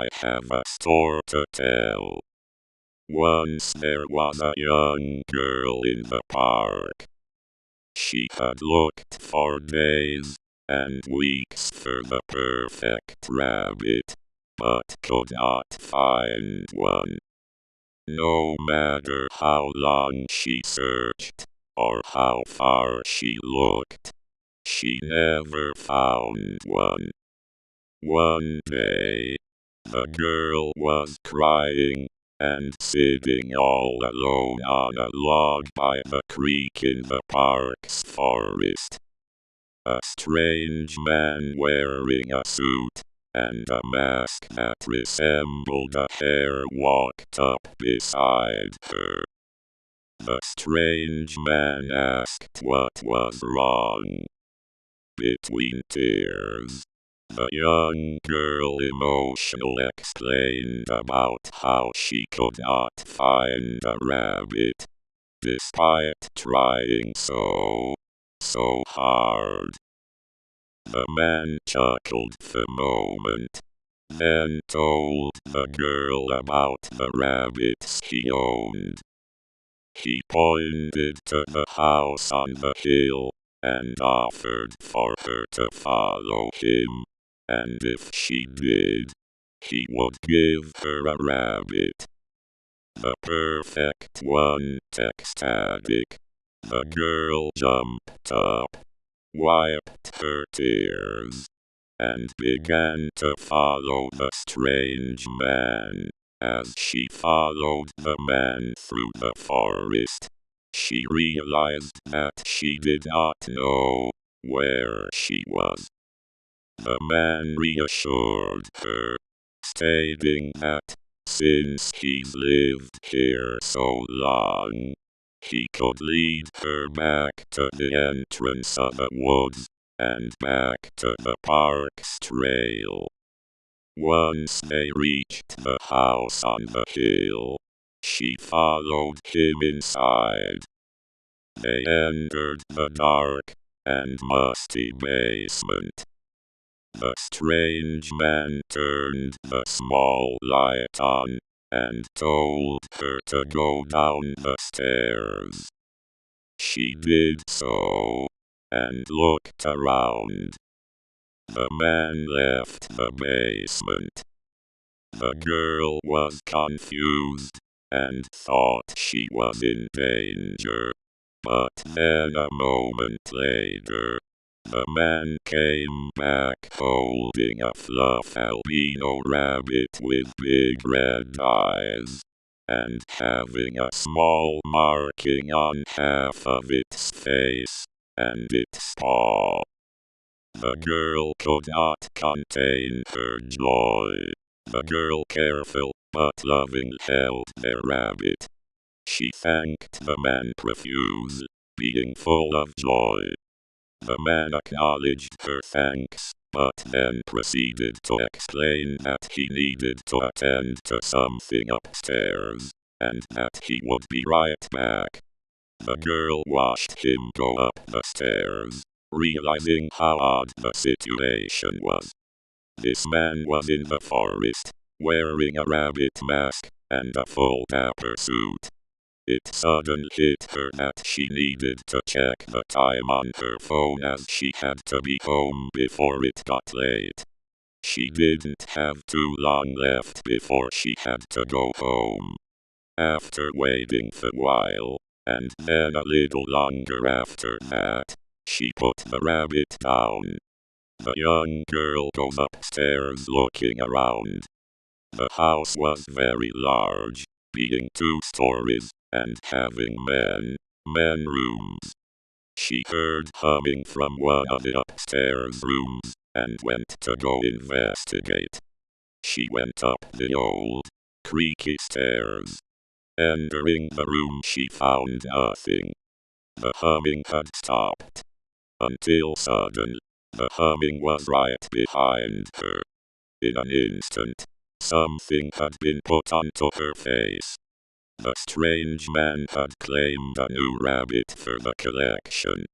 I have a story to tell. Once there was a young girl in the park. She had looked for days and weeks for the perfect rabbit, but could not find one. No matter how long she searched, or how far she looked, she never found one. One day, the girl was crying and sitting all alone on a log by the creek in the park's forest. A strange man wearing a suit and a mask that resembled a hare walked up beside her. The strange man asked what was wrong. Between tears, the young girl emotionally explained about how she could not find a rabbit, despite trying so hard. The man chuckled for a moment, then told the girl about the rabbits he owned. He pointed to the house on the hill and offered for her to follow him, and if she did, he would give her a rabbit. The perfect one, ecstatic. The girl jumped up, wiped her tears, and began to follow the strange man. As she followed the man through the forest, she realized that she did not know where she was. The man reassured her, stating that since he's lived here so long, he could lead her back to the entrance of the woods and back to the park's trail. Once they reached the house on the hill, she followed him inside. They entered the dark and musty basement. The strange man turned the small light on and told her to go down the stairs. She did so and looked around. The man left the basement. The girl was confused and thought she was in danger. But then a moment later, the man came back holding a fluff albino rabbit with big red eyes, and having a small marking on half of its face and its paw. The girl could not contain her joy. The girl careful but loving held their rabbit. She thanked the man profusely, being full of joy. The man acknowledged her thanks, but then proceeded to explain that he needed to attend to something upstairs, and that he would be right back. The girl watched him go up the stairs, realizing how odd the situation was. This man was in the forest, wearing a rabbit mask and a full dapper suit. It suddenly hit her that she needed to check the time on her phone as she had to be home before it got late. She didn't have too long left before she had to go home. After waiting for a while, and then a little longer after that, she put the rabbit down. The young girl goes upstairs looking around. The house was very large, being 2 stories, and having men rooms. She heard humming from one of the upstairs rooms, and went to go investigate. She went up the old, creaky stairs. Entering the room she found nothing. The humming had stopped. Until suddenly, the humming was right behind her. In an instant, something had been put onto her face. The strange man had claimed a new rabbit for the collection.